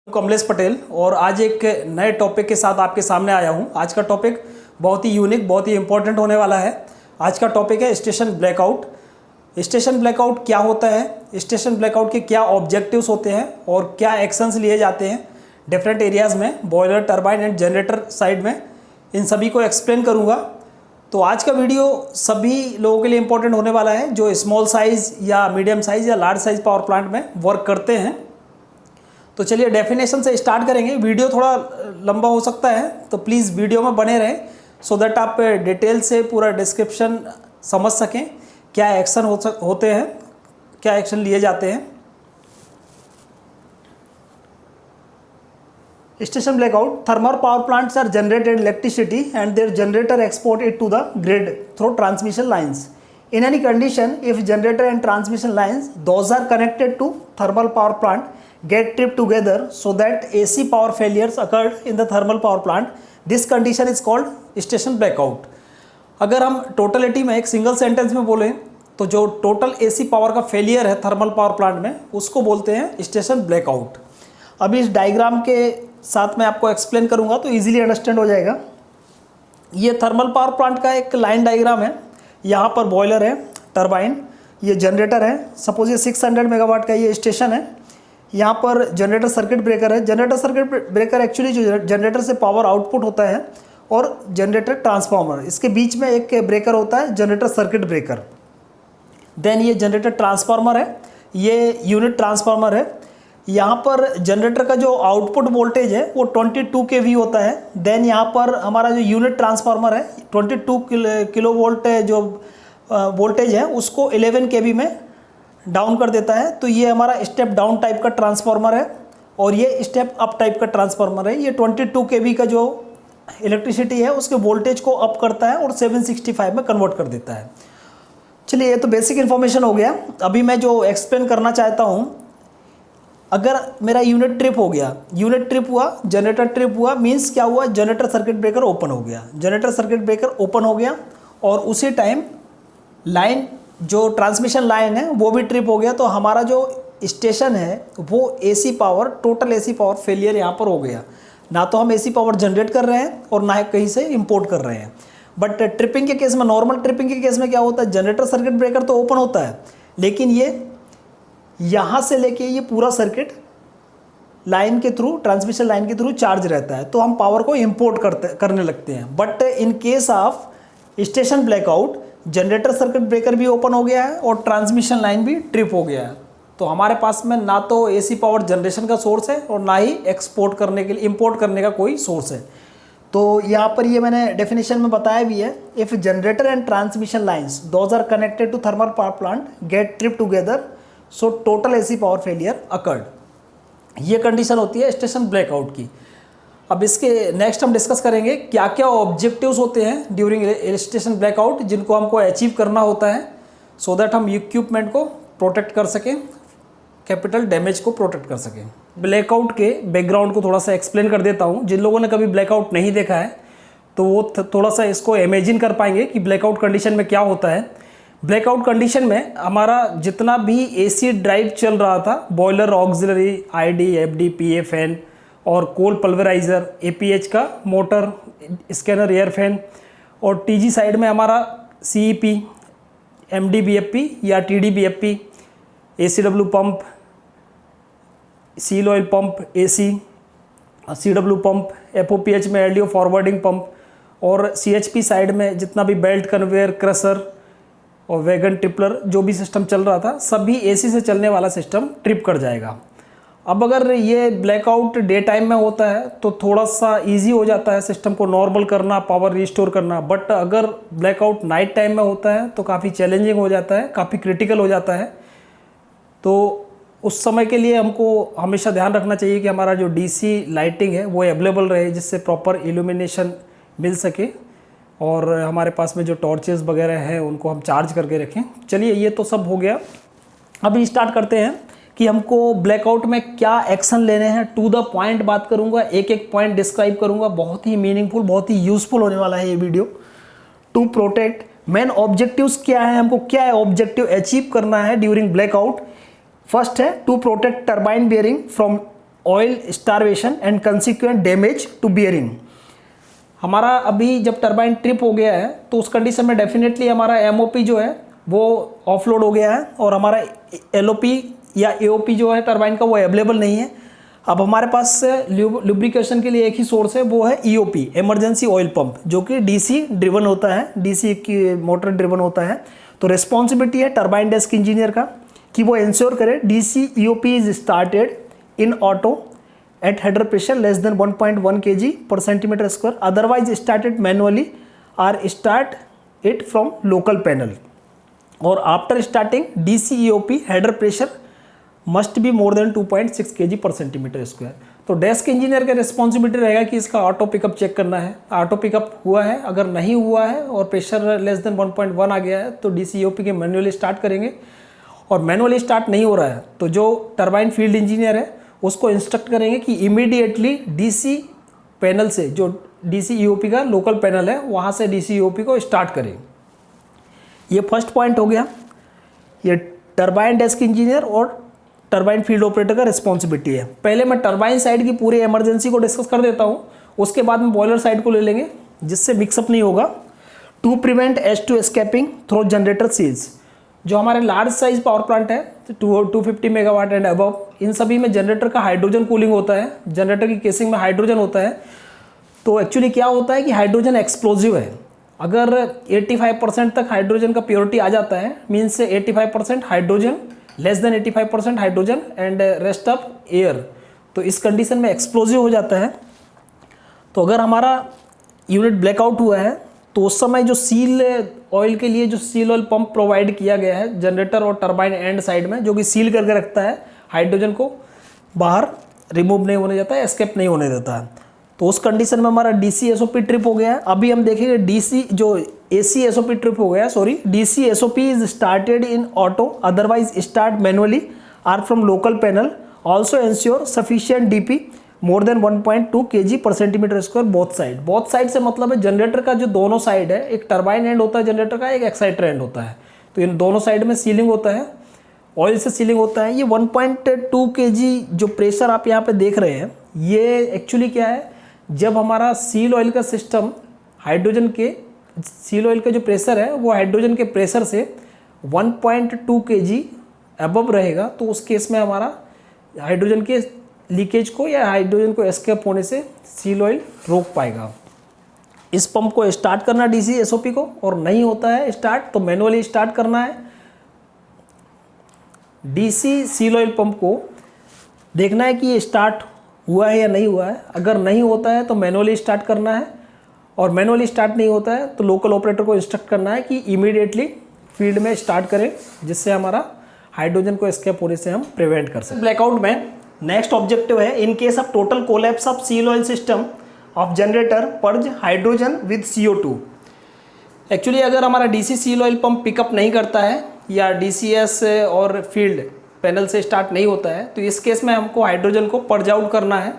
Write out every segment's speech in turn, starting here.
कमलेश पटेल और आज एक नए टॉपिक के साथ आपके सामने आया हूं। आज का टॉपिक बहुत ही यूनिक, बहुत ही इंपॉर्टेंट होने वाला है। आज का टॉपिक है स्टेशन ब्लैकआउट। स्टेशन ब्लैकआउट क्या होता है, स्टेशन ब्लैकआउट के क्या ऑब्जेक्टिव्स होते हैं और क्या एक्शंस लिए जाते हैं डिफरेंट एरियाज़ में, boiler, turbine and generator side में, इन सभी को एक्सप्लेन करूँगा। तो आज का वीडियो सभी लोगों के लिए इंपॉर्टेंट होने वाला है जो स्मॉल साइज़ या मीडियम साइज़ या लार्ज साइज़ पावर प्लांट में वर्क करते हैं। तो चलिए डेफिनेशन से स्टार्ट करेंगे। वीडियो थोड़ा लंबा हो सकता है तो प्लीज़ वीडियो में बने रहें सो दैट आप डिटेल से पूरा डिस्क्रिप्शन समझ सकें, क्या एक्शन होते हैं, क्या एक्शन लिए जाते हैं। Station blackout, thermal power plants are generated electricity and their generator export it to the grid through transmission lines. In any condition, if generator and transmission lines, those are connected to thermal power plant, get tripped together so that AC power failures occurred in the thermal power plant, this condition is called station blackout. अगर हम totality में एक single sentence में बोलें तो जो total AC power का failure है थर्मल पावर प्लांट में, उसको बोलते हैं स्टेशन ब्लैकआउट. अभी इस डायग्राम के साथ मैं आपको एक्सप्लेन करूँगा तो ईजिली अंडरस्टैंड हो जाएगा. ये थर्मल पावर प्लांट का एक लाइन डायग्राम है. यहाँ पर बॉयलर है, टरबाइन, ये जनरेटर है. सपोज ये 600 मेगावाट का ये स्टेशन है. यहाँ पर जनरेटर सर्किट ब्रेकर है. जनरेटर सर्किट ब्रेकर एक्चुअली जो जनरेटर से पावर आउटपुट होता है और जनरेटर ट्रांसफार्मर, इसके बीच में एक ब्रेकर होता है, जनरेटर सर्किट ब्रेकर. देन ये जनरेटर ट्रांसफार्मर है, ये यूनिट ट्रांसफार्मर है. यहाँ पर जनरेटर का जो आउटपुट वोल्टेज है वो 22 kV होता है. देन यहाँ पर हमारा जो यूनिट ट्रांसफार्मर है 22 किलो वोल्ट जो वोल्टेज है उसको 11 kV में डाउन कर देता है. तो ये हमारा स्टेप डाउन टाइप का ट्रांसफार्मर है और ये स्टेप अप टाइप का ट्रांसफार्मर है. ये 22 kV का जो इलेक्ट्रिसिटी है उसके वोल्टेज को अप करता है और 765 में कन्वर्ट कर देता है. चलिए, ये तो बेसिक इन्फॉर्मेशन हो गया. अभी मैं जो एक्सप्लेन करना चाहता हूँ, अगर मेरा यूनिट ट्रिप हो गया, यूनिट ट्रिप हुआ, जनरेटर ट्रिप हुआ, मींस क्या हुआ, जनरेटर सर्किट ब्रेकर ओपन हो गया. जनरेटर सर्किट ब्रेकर ओपन हो गया और उसी टाइम लाइन, जो ट्रांसमिशन लाइन है वो भी ट्रिप हो गया. तो हमारा जो स्टेशन है वो AC power, total AC power failure यहाँ पर हो गया. ना तो हम एसी पावर जनरेट कर रहे हैं और ना ही कहीं से इंपोर्ट कर रहे हैं. बट ट्रिपिंग के केस में, नॉर्मल ट्रिपिंग के केस में क्या होता है, जनरेटर सर्किट ब्रेकर तो ओपन होता है लेकिन ये यहाँ से लेके ये पूरा सर्किट लाइन के थ्रू, ट्रांसमिशन लाइन के थ्रू चार्ज रहता है. तो हम पावर को इंपोर्ट करने लगते हैं. But in case of station blackout, generator circuit breaker भी ओपन हो गया है और ट्रांसमिशन लाइन भी ट्रिप हो गया है. तो हमारे पास में ना तो एसी पावर जनरेशन का सोर्स है और ना ही एक्सपोर्ट करने के लिए, इंपोर्ट करने का कोई सोर्स है. तो यहाँ पर ये मैंने डेफिनेशन में बताया भी है. If generator and transmission lines those are connected to thermal power plant get trip together so total AC power failure occurred. ये कंडीशन होती है स्टेशन ब्लैकआउट की. अब इसके नेक्स्ट हम डिस्कस करेंगे क्या क्या ऑब्जेक्टिव्स होते हैं ड्यूरिंग स्टेशन ब्लैकआउट जिनको हमको अचीव करना होता है सो दैट हम इक्विपमेंट को प्रोटेक्ट कर सकें, कैपिटल डैमेज को प्रोटेक्ट कर सकें. ब्लैकआउट के बैकग्राउंड को थोड़ा सा एक्सप्लेन कर देता हूँ. जिन लोगों ने कभी ब्लैकआउट नहीं देखा है तो वो थोड़ा सा इसको इमेजिन कर पाएंगे कि ब्लैकआउट कंडीशन में क्या होता है. ब्लैकआउट कंडीशन में हमारा जितना भी एसी ड्राइव चल रहा था, boiler, auxiliary, ID, FD, PA fan और कोल पल्वराइज़र, एपीएच का मोटर, स्कैनर, एयर फैन और टीजी साइड में हमारा सीईपी, एमडीबीएफपी या TDBFP, ACW pump, seal oil pump, AC, CW pump, FOPH में एलडीओ फॉरवर्डिंग पंप और सीएचपी साइड में जितना भी बेल्ट, कन्वेयर, क्रशर और वैगन, ट्रिपलर, जो भी सिस्टम चल रहा था सभी एसी से चलने वाला सिस्टम ट्रिप कर जाएगा. अब अगर ये ब्लैकआउट डे टाइम में होता है तो थोड़ा सा इजी हो जाता है सिस्टम को नॉर्मल करना, पावर रिस्टोर करना. बट अगर ब्लैकआउट नाइट टाइम में होता है तो काफ़ी चैलेंजिंग हो जाता है, काफ़ी क्रिटिकल हो जाता है. तो उस समय के लिए हमको हमेशा ध्यान रखना चाहिए कि हमारा जो डीसी लाइटिंग है वो अवेलेबल रहे जिससे प्रॉपर इल्यूमिनेशन मिल सके और हमारे पास में जो टॉर्चेस वगैरह हैं उनको हम चार्ज करके रखें. चलिए, ये तो सब हो गया. अभी स्टार्ट करते हैं कि हमको ब्लैकआउट में क्या एक्शन लेने हैं. टू द पॉइंट बात करूंगा, एक एक पॉइंट डिस्क्राइब करूंगा. बहुत ही मीनिंगफुल, बहुत ही यूजफुल होने वाला है ये video. To protect, main objectives क्या है, हमको क्या ऑब्जेक्टिव अचीव करना है ड्यूरिंग ब्लैकआउट. फर्स्ट है to protect turbine bearing from oil starvation and consequent damage to bearing. हमारा अभी जब टरबाइन ट्रिप हो गया है तो उस कंडीशन में डेफिनेटली हमारा एमओपी जो है वो ऑफलोड हो गया है और हमारा एलओपी या एओपी जो है टरबाइन का वो अवेलेबल नहीं है। अब हमारे पास लुब्रिकेशन के लिए एक ही सोर्स है, वो है ईओपी, इमरजेंसी ऑयल पंप, जो कि डीसी ड्रिवन होता है, डीसी की मोटर ड्रिवन होता है। तो रिस्पॉन्सिबिलिटी है टरबाइन डेस्क इंजीनियर का कि वो इंश्योर करे DC EOP is started in auto at header pressure less than 1.1 kg per centimeter square, otherwise started manually or start it from local panel, और after starting DC EOP header pressure must be more than 2.6 kg per centimeter square। तो desk engineer का responsibility रहेगा कि इसका auto pickup check करना है, auto pickup हुआ है, अगर नहीं हुआ है और प्रेशर लेस देन 1.1 आ गया है तो DC EOP के मैनुअली स्टार्ट करेंगे, और मैनुअली स्टार्ट नहीं हो रहा है तो जो टरबाइन फील्ड इंजीनियर है उसको इंस्ट्रक्ट करेंगे कि इमीडिएटली डीसी पैनल से, जो डीसी ईओपी का लोकल पैनल है वहाँ से डीसी ईओपी को स्टार्ट करें। ये फर्स्ट पॉइंट हो गया। ये टरबाइन डेस्क इंजीनियर और टरबाइन फील्ड ऑपरेटर का रिस्पॉन्सिबिलिटी है। पहले मैं टरबाइन साइड की पूरी इमरजेंसी को डिस्कस कर देता हूँ, उसके बाद में बॉयलर साइड को ले लेंगे जिससे मिक्सअप नहीं होगा। To prevent H2 escaping through generator seals, जो हमारे लार्ज साइज पावर प्लांट है 250 मेगावाट एंड अबव, इन सभी में जनरेटर का हाइड्रोजन कूलिंग होता है, जनरेटर की केसिंग में हाइड्रोजन होता है। तो एक्चुअली क्या होता है कि हाइड्रोजन एक्सप्लोजिव है। अगर 85% तक हाइड्रोजन का प्योरिटी आ जाता है, मीन्स से 85% hydrogen, less than 85% hydrogen and rest of air, तो इस कंडीशन में एक्सप्लोजिव हो जाता है। तो अगर हमारा यूनिट ब्लैकआउट हुआ है तो उस समय जो सील ऑयल के लिए जो सील ऑयल पंप प्रोवाइड किया गया है जनरेटर और टरबाइन एंड साइड में, जो कि सील करके रखता है, हाइड्रोजन को बाहर रिमूव नहीं होने देता है, एस्केप नहीं होने देता है। तो उस कंडीशन में हमारा डीसी एसओपी ट्रिप हो गया है। अभी हम देखेंगे डीसी जो एसी एसओपी ट्रिप हो गया, sorry, DC SOP is started in auto, otherwise start manually or from local panel, also ensure sufficient DP more than 1.2 kg पर centimetre square both side. Both side से मतलब है generator का जो दोनों side है, एक टरबाइन एंड होता है जनरेटर का, एक एक्साइटर एंड होता है, तो इन दोनों साइड में सीलिंग होता है, ऑयल से सीलिंग होता है। ये 1.2 kg जो प्रेशर आप यहाँ पे देख रहे हैं, ये एक्चुअली क्या है, जब हमारा सील ऑयल का सिस्टम हाइड्रोजन के, सील ऑयल का जो प्रेशर है वो हाइड्रोजन के प्रेशर से 1.2 kg अबव रहेगा, तो उस केस में हमारा हाइड्रोजन के लीकेज को या हाइड्रोजन को एस्केप होने से सील ऑयल रोक पाएगा। इस पंप को स्टार्ट करना डीसी एसओपी को, और नहीं होता है स्टार्ट तो मैनुअली स्टार्ट करना है। डीसी सील ऑयल पंप को देखना है कि ये स्टार्ट हुआ है या नहीं हुआ है। अगर नहीं होता है तो मैनुअली स्टार्ट करना है, और मैनुअली स्टार्ट नहीं होता है तो लोकल ऑपरेटर को इंस्ट्रक्ट करना है कि इमीडिएटली फील्ड में स्टार्ट करें, जिससे हमारा हाइड्रोजन को एस्केप होने से हम प्रिवेंट कर सकते। ब्लैकआउट में नेक्स्ट ऑब्जेक्टिव है, in case of total collapse of seal oil system of generator purge hydrogen with CO2। Actually अगर हमारा DC seal oil pump pickup नहीं करता है या डीसीएस और फील्ड पैनल से स्टार्ट नहीं होता है, तो इस केस में हमको हाइड्रोजन को पर्ज आउट करना है।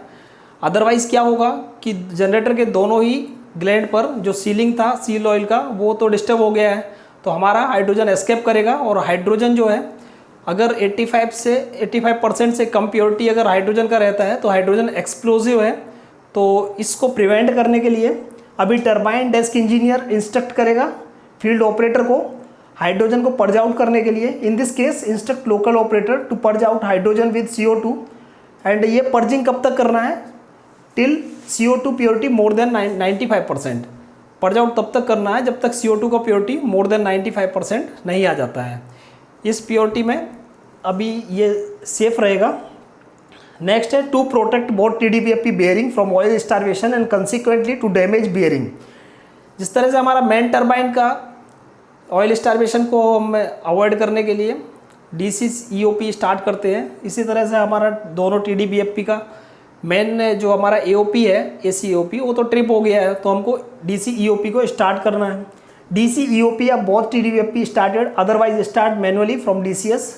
अदरवाइज़ क्या होगा कि जनरेटर के दोनों ही ग्लैंड पर जो सीलिंग था सील ऑयल का वो तो डिस्टर्ब हो गया है, तो हमारा हाइड्रोजन एस्केप करेगा, और हाइड्रोजन जो है अगर 85% से कम प्योरिटी अगर हाइड्रोजन का रहता है तो हाइड्रोजन एक्सप्लोजिव है। तो इसको प्रिवेंट करने के लिए अभी टरबाइन डेस्क इंजीनियर इंस्ट्रक्ट करेगा फील्ड ऑपरेटर को हाइड्रोजन को पर्ज आउट करने के लिए। In this case instruct local operator to purge out hydrogen with CO2, and ये पर्जिंग कब तक करना है, till CO2 purity more than 95%। Purge out तब तक करना है जब तक CO2 का प्योरिटी मोर देन 95% नहीं आ जाता है। इस प्योरिटी में अभी ये सेफ रहेगा। नेक्स्ट है to protect both TDBFP bearing from oil starvation and consequently to damage bearing. जिस तरह से हमारा मेन टरबाइन का ऑयल स्टारवेशन को हम अवॉइड करने के लिए डीसी EOP स्टार्ट करते हैं, इसी तरह से हमारा दोनों TDBFP का मेन जो हमारा AOP है, AC EOP, वो तो ट्रिप हो गया है, तो हमको डीसी EOP को स्टार्ट करना है। डीसी EOP या both TDBFP started, otherwise start manually from DCS,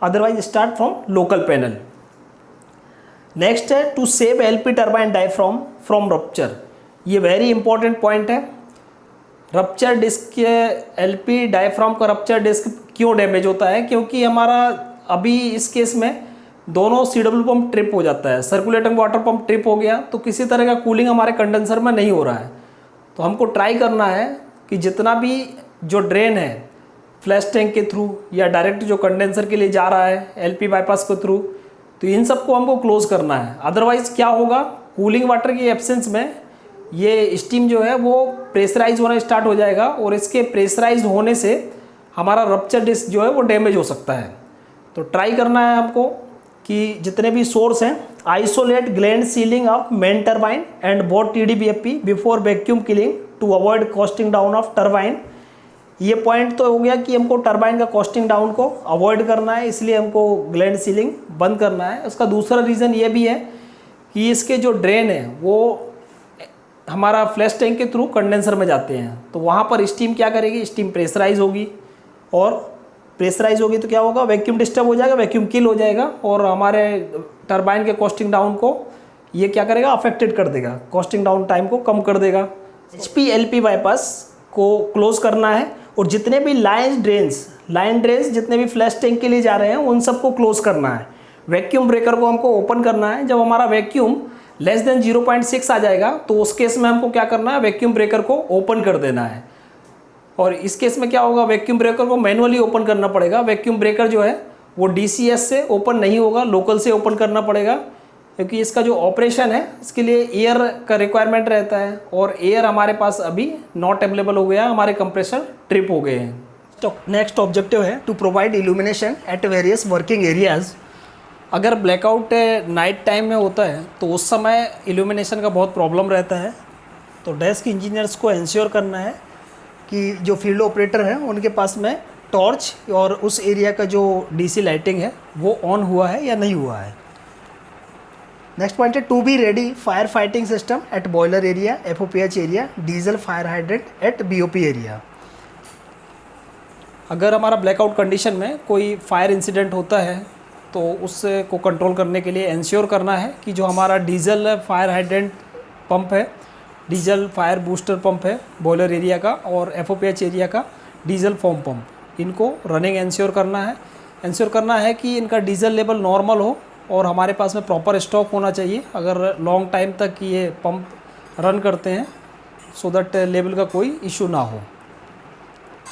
otherwise start from local panel. Next है to save LP turbine diaphragm from rupture. ये वेरी इंपॉर्टेंट पॉइंट है। रप्चर डिस्क के LP diaphragm का rupture disc क्यों damage होता है, क्योंकि हमारा अभी इस केस में दोनों CW पंप ट्रिप हो जाता है, सर्कुलेटिंग वाटर पंप ट्रिप हो गया तो किसी तरह का कूलिंग हमारे कंडेंसर में नहीं हो रहा है। तो हमको ट्राई करना है कि जितना भी जो ड्रेन है फ्लैश टैंक के थ्रू या डायरेक्ट जो कंडेंसर के लिए जा रहा है LP बाईपास के थ्रू, तो इन सबको हमको क्लोज करना है। अदरवाइज़ क्या होगा, कूलिंग वाटर की एब्सेंस में ये स्टीम जो है वो प्रेशराइज होना स्टार्ट हो जाएगा और इसके प्रेशराइज होने से हमारा रप्चर डिस्क जो है वो डैमेज हो सकता है। तो ट्राई करना है हमको कि जितने भी सोर्स हैं, isolate gland sealing of main turbine and both TDBFP before vacuum killing to avoid coasting down of turbine. ये पॉइंट तो हो गया कि हमको टरबाइन का कॉस्टिंग डाउन को अवॉइड करना है, इसलिए हमको ग्लैंड सीलिंग बंद करना है। उसका दूसरा रीज़न ये भी है कि इसके जो ड्रेन है वो हमारा फ्लैश टैंक के थ्रू कंडेंसर में जाते हैं, तो वहाँ पर स्टीम क्या करेगी, स्टीम प्रेशराइज होगी और प्रेशराइज होगी तो क्या होगा, वैक्यूम डिस्टर्ब हो जाएगा, वैक्यूम किल हो जाएगा और हमारे टरबाइन के कॉस्टिंग डाउन को ये क्या करेगा, अफेक्टेड कर देगा, कॉस्टिंग डाउन टाइम को कम कर देगा। HP LP बाईपास को क्लोज करना है और जितने भी लाइन ड्रेन्स जितने भी फ्लैश टैंक के लिए जा रहे हैं उन सबको क्लोज करना है। वैक्यूम ब्रेकर को हमको ओपन करना है। जब हमारा वैक्यूम लेस देन 0.6 आ जाएगा तो उस केस में हमको क्या करना है, वैक्यूम ब्रेकर को ओपन कर देना है। और इस केस में क्या होगा, वैक्यूम ब्रेकर को मैनुअली ओपन करना पड़ेगा। वैक्यूम ब्रेकर जो है वो DCS से ओपन नहीं होगा, लोकल से ओपन करना पड़ेगा, क्योंकि इसका जो ऑपरेशन है इसके लिए एयर का रिक्वायरमेंट रहता है और एयर हमारे पास अभी नॉट अवेलेबल हो गया, हमारे कंप्रेसर ट्रिप हो गए हैं। तो नेक्स्ट ऑब्जेक्टिव है to provide illumination at various working areas. अगर ब्लैकआउट नाइट टाइम में होता है तो उस समय इल्यूमिनेशन का बहुत प्रॉब्लम रहता है। तो डेस्क इंजीनियर्स को इंश्योर करना है कि जो फील्ड ऑपरेटर हैं उनके पास में टॉर्च और उस एरिया का जो DC लाइटिंग है वो ऑन हुआ है या नहीं हुआ है। नेक्स्ट पॉइंट है to be ready fire fighting system at boiler area, FOPH area, diesel fire hydrant at BOP area. अगर हमारा ब्लैकआउट कंडीशन में कोई फायर इंसिडेंट होता है तो उससे को कंट्रोल करने के लिए इंश्योर करना है कि जो हमारा डीजल फायर हाइड्रेंट पंप है, डीजल फायर बूस्टर पंप है बॉयलर एरिया का और FOPH एरिया का डीजल फोम पंप, इनको रनिंग इंश्योर करना है कि इनका डीजल लेवल नॉर्मल हो और हमारे पास में प्रॉपर स्टॉक होना चाहिए अगर लॉन्ग टाइम तक ये पंप रन करते हैं, सो दैट लेवल का कोई इशू ना हो।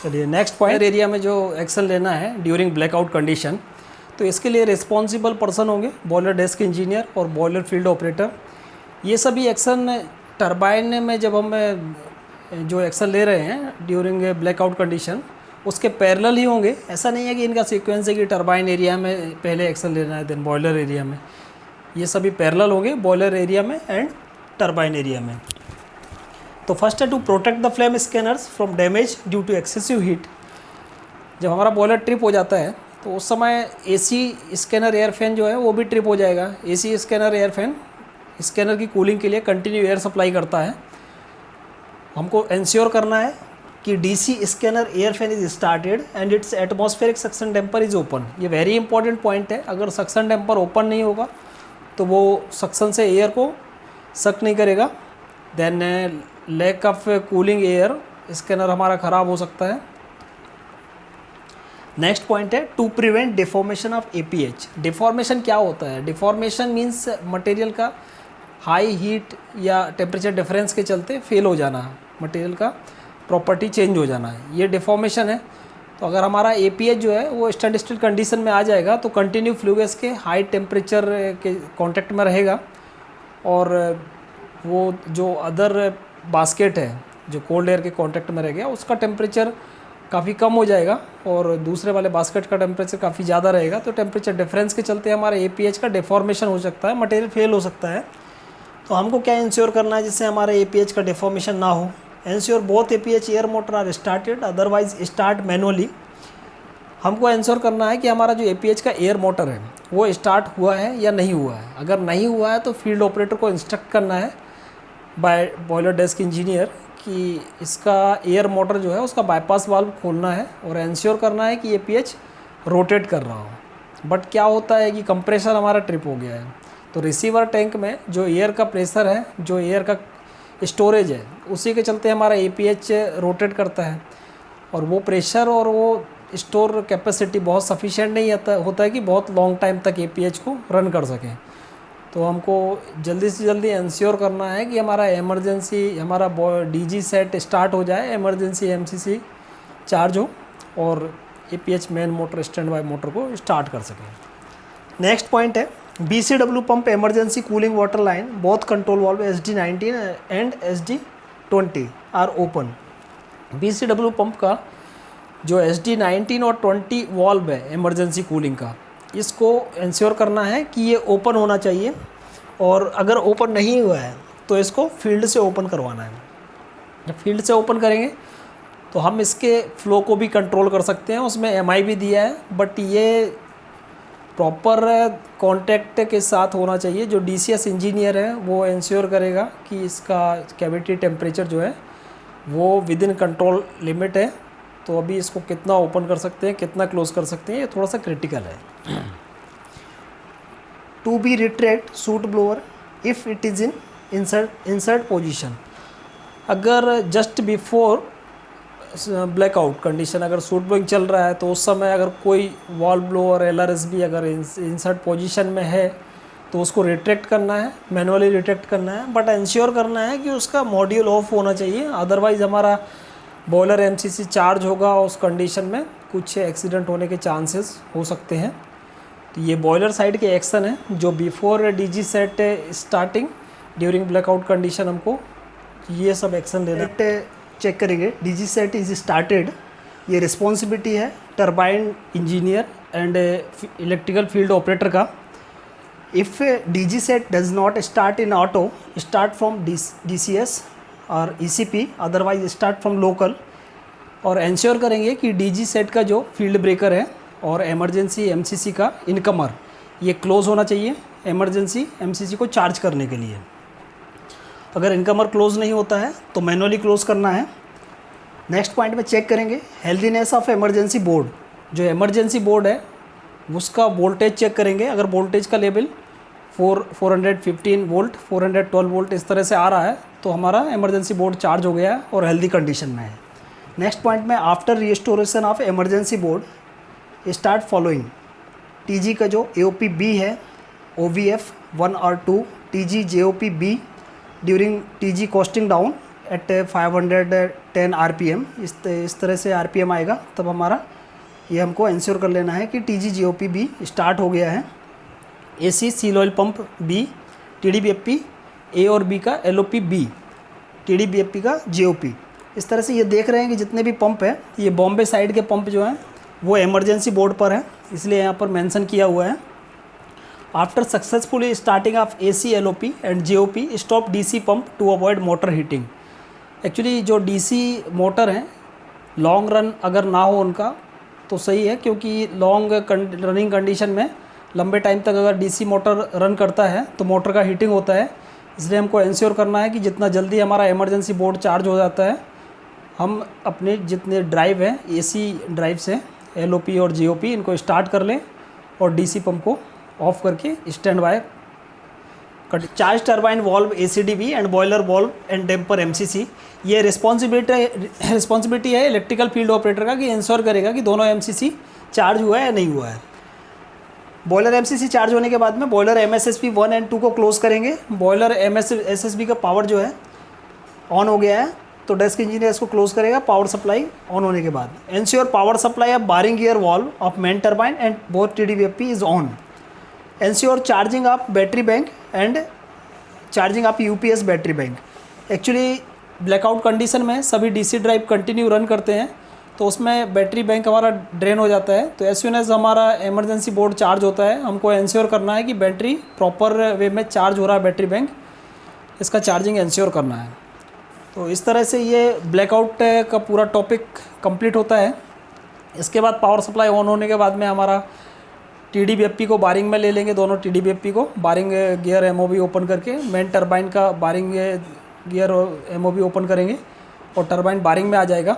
चलिए नेक्स्ट पॉइंट, एरिया में जो एक्शन लेना है ड्यूरिंग ब्लैकआउट कंडीशन, तो इसके लिए रिस्पॉन्सिबल पर्सन होंगे बॉयलर डेस्क इंजीनियर और बॉयलर फील्ड ऑपरेटर। ये सभी एक्शन टरबाइन में जब हम जो एक्शन ले रहे हैं ड्यूरिंग ब्लैकआउट कंडीशन उसके पैरेलल ही होंगे। ऐसा नहीं है कि इनका सीक्वेंस है कि टरबाइन एरिया में पहले एक्शन लेना है देन बॉयलर एरिया में, ये सभी पैरेलल होंगे बॉयलर एरिया में एंड टरबाइन एरिया में। तो फर्स्ट है to protect the flame scanners from damage due to excessive heat. जब हमारा बॉयलर ट्रिप हो जाता है तो उस समय AC स्कैनर एयर फैन जो है वो भी ट्रिप हो जाएगा। AC scanner air fan scanner की कूलिंग के लिए कंटिन्यू एयर सप्लाई करता है। हमको इंश्योर करना है कि DC scanner air fan is started and it's atmospheric suction damper is open. ये वेरी इंपॉर्टेंट पॉइंट है। अगर सक्शन डैम्पर ओपन नहीं होगा तो वो सक्शन से एयर को सक नहीं करेगा, then lack of cooling air scanner हमारा ख़राब हो सकता है। नेक्स्ट पॉइंट है to prevent deformation of APH। Deformation क्या होता है? डिफॉर्मेशन मीन्स मटेरियल का हाई हीट या टेम्परेचर डिफरेंस के चलते फेल हो जाना, मटेरियल का प्रॉपर्टी चेंज हो जाना है, ये डिफॉर्मेशन है। तो अगर हमारा APH जो है वो स्टैंड स्टिल कंडीशन में आ जाएगा तो कंटिन्यू फ्लू गैस के हाई टेम्परेचर के कांटेक्ट में रहेगा और वो जो अदर बास्केट है जो कोल्ड एयर के कांटेक्ट में रह गया उसका टेम्परेचर काफ़ी कम हो जाएगा और दूसरे वाले बास्केट का टेम्परेचर काफ़ी ज़्यादा रहेगा। तो टेम्परेचर डिफरेंस के चलते हमारे APH का डिफॉर्मेशन हो सकता है, मटेरियल फेल हो सकता है। तो हमको क्या इंश्योर करना है जिससे हमारे APH का डिफॉर्मेशन ना हो? Ensure both APH air motor are started, otherwise start manually. हमको इंश्योर करना है कि हमारा जो APH का एयर मोटर है वो स्टार्ट हुआ है या नहीं हुआ है। अगर नहीं हुआ है तो फील्ड ऑपरेटर को इंस्ट्रक्ट करना है बाय बॉयलर डेस्क इंजीनियर कि इसका एयर मोटर जो है उसका बाईपास वाल्व खोलना है और इंश्योर करना है कि APH रोटेट कर रहा हो। बट क्या होता है कि कंप्रेसर हमारा ट्रिप हो गया है, तो रिसीवर टैंक में जो एयर का प्रेशर है, जो एयर का स्टोरेज है, उसी के चलते हमारा APH रोटेट करता है और वो प्रेशर और वो स्टोर कैपेसिटी बहुत सफिशिएंट नहीं होता है कि बहुत लॉन्ग टाइम तक APH को रन कर सकें। तो हमको जल्दी से जल्दी इंश्योर करना है कि हमारा इमरजेंसी हमारा DG सेट स्टार्ट हो जाए, इमरजेंसी MCC चार्ज हो और APH main motor stand by motor को स्टार्ट कर सकें। नेक्स्ट पॉइंट है BCW pump emergency cooling water line both control valve SD19 and SD20 are open. BCW pump का जो SD19 और 20 वाल्व है इमरजेंसी कूलिंग का, इसको इंश्योर करना है कि ये ओपन होना चाहिए, और अगर ओपन नहीं हुआ है तो इसको फील्ड से ओपन करवाना है। जब फील्ड से ओपन करेंगे तो हम इसके फ्लो को भी कंट्रोल कर सकते हैं। उसमें MI भी दिया है, बट ये प्रॉपर कॉन्टैक्ट के साथ होना चाहिए। जो DCS इंजीनियर है वो इंश्योर करेगा कि इसका कैविटी टेम्परेचर जो है वो विद इन कंट्रोल लिमिट है। तो अभी इसको कितना ओपन कर सकते हैं, कितना क्लोज कर सकते हैं, ये थोड़ा सा क्रिटिकल है। To be retract soot blower if it is in insert position. अगर जस्ट बिफोर ब्लैकआउट कंडीशन अगर सूट ब्लोइंग चल रहा है तो उस समय अगर कोई वॉल ब्लोअर LRSB अगर इंसर्ट पोजीशन में है तो उसको रिट्रैक्ट करना है, मैनुअली रिट्रैक्ट करना है, बट इंश्योर करना है कि उसका मॉड्यूल ऑफ होना चाहिए। अदरवाइज़ हमारा बॉयलर MCC चार्ज होगा, उस कंडीशन में कुछ एक्सीडेंट होने के चांसेस हो सकते हैं। तो ये बॉयलर साइड के एक्शन है जो before DG set starting during blackout condition हमको ये सब एक्शन लेना है। चेक करेंगे DG सेट इज़ स्टार्टेड, ये रिस्पॉन्सिबिलिटी है turbine engineer and electrical field operator का। If DG set does not start in auto, start from DCS और ECP, otherwise start from local. और इंश्योर करेंगे कि DG सेट का जो फील्ड ब्रेकर है और इमरजेंसी MCC का इनकमर ये क्लोज होना चाहिए इमरजेंसी MCC को चार्ज करने के लिए। अगर इनकमर क्लोज नहीं होता है तो मैनुअली क्लोज करना है। नेक्स्ट पॉइंट में चेक करेंगे हेल्दीनेस ऑफ इमरजेंसी बोर्ड। जो इमरजेंसी बोर्ड है उसका वोल्टेज चेक करेंगे। अगर वोल्टेज का लेवल 415 वोल्ट 412 वोल्ट इस तरह से आ रहा है तो हमारा इमरजेंसी बोर्ड चार्ज हो गया है और हेल्दी कंडीशन में है। नेक्स्ट पॉइंट में after restoration of emergency board start following. TG का जो AOP B है OVF 1 और 2, TG JOP B during TG coasting down at 510 RPM, इस तरह से RPM आएगा तब हमारा ये हमको इंश्योर कर लेना है कि TG JOP B स्टार्ट हो गया है। AC seal oil pump B, TDBFP A और B का LOP B, TDBFP का JOP। इस तरह से ये देख रहे हैं कि जितने भी पंप है ये बॉम्बे साइड के पंप जो हैं वो इमरजेंसी बोर्ड पर है, इसलिए यहाँ पर मेंशन किया हुआ है। After successfully starting of AC LOP and JOP stop DC pump to avoid motor heating. Actually जो DC मोटर हैं लॉन्ग रन अगर ना हो उनका तो सही है, क्योंकि लॉन्ग रनिंग कंडीशन में लंबे टाइम तक अगर DC मोटर रन करता है तो मोटर का हीटिंग होता है। इसलिए हमको इंश्योर करना है कि जितना जल्दी हमारा इमरजेंसी बोर्ड चार्ज हो जाता है हम अपने जितने ड्राइव हैं AC ड्राइव से LOP और JOP इनको स्टार्ट कर लें और DC पंप को ऑफ करके stand by charge turbine valve ACDB and boiler valve and damper MCC। ये रिस्पॉन्सिबिलिटी है इलेक्ट्रिकल फील्ड ऑपरेटर का कि इंश्योर करेगा कि दोनों MCC चार्ज हुआ है या नहीं हुआ है। बॉयलर MCC चार्ज होने के बाद में बॉयलर MSSB 1 एंड 2 को क्लोज करेंगे। बॉयलर MSSB का पावर जो है ऑन हो गया है तो डेस्क इंजीनियर इसको क्लोज करेगा पावर सप्लाई ऑन होने के बाद। Ensure power supply of barring gear valve of main turbine and both TDBFP is on. Ensure charging of battery bank and charging of UPS battery bank. Actually blackout condition में सभी DC drive continue run करते हैं तो उसमें battery bank हमारा drain हो जाता है। तो एज सून एज हमारा इमरजेंसी बोर्ड चार्ज होता है हमको इंश्योर करना है कि बैटरी प्रॉपर वे में चार्ज हो रहा है बैटरी बैंक, इसका चार्जिंग इंश्योर करना है। तो इस तरह से ये ब्लैकआउट का पूरा टॉपिक कंप्लीट होता है। इसके बाद पावर सप्लाई ऑन होने के बाद में हमारा TDBFP को बारिंग में ले लेंगे, दोनों TDBFP को बारिंग गियर MOB ओपन करके मेन टरबाइन का बारिंग गियर MOB ओपन करेंगे और टरबाइन बारिंग में आ जाएगा।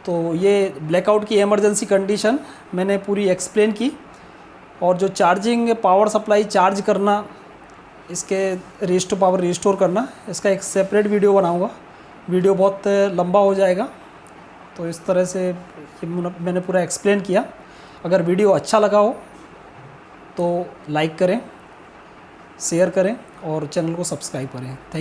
तो ये ब्लैकआउट की इमरजेंसी कंडीशन मैंने पूरी एक्सप्लेन की। और जो चार्जिंग पावर सप्लाई चार्ज करना, इसके रिस्टोर पावर रिस्टोर करना, इसका एक सेपरेट वीडियो बनाऊंगा। वीडियो बहुत लंबा हो जाएगा तो इस तरह से ये मैंने पूरा एक्सप्लेन किया। अगर वीडियो अच्छा लगा हो तो लाइक करें, शेयर करें और चैनल को सब्सक्राइब करें। थैंक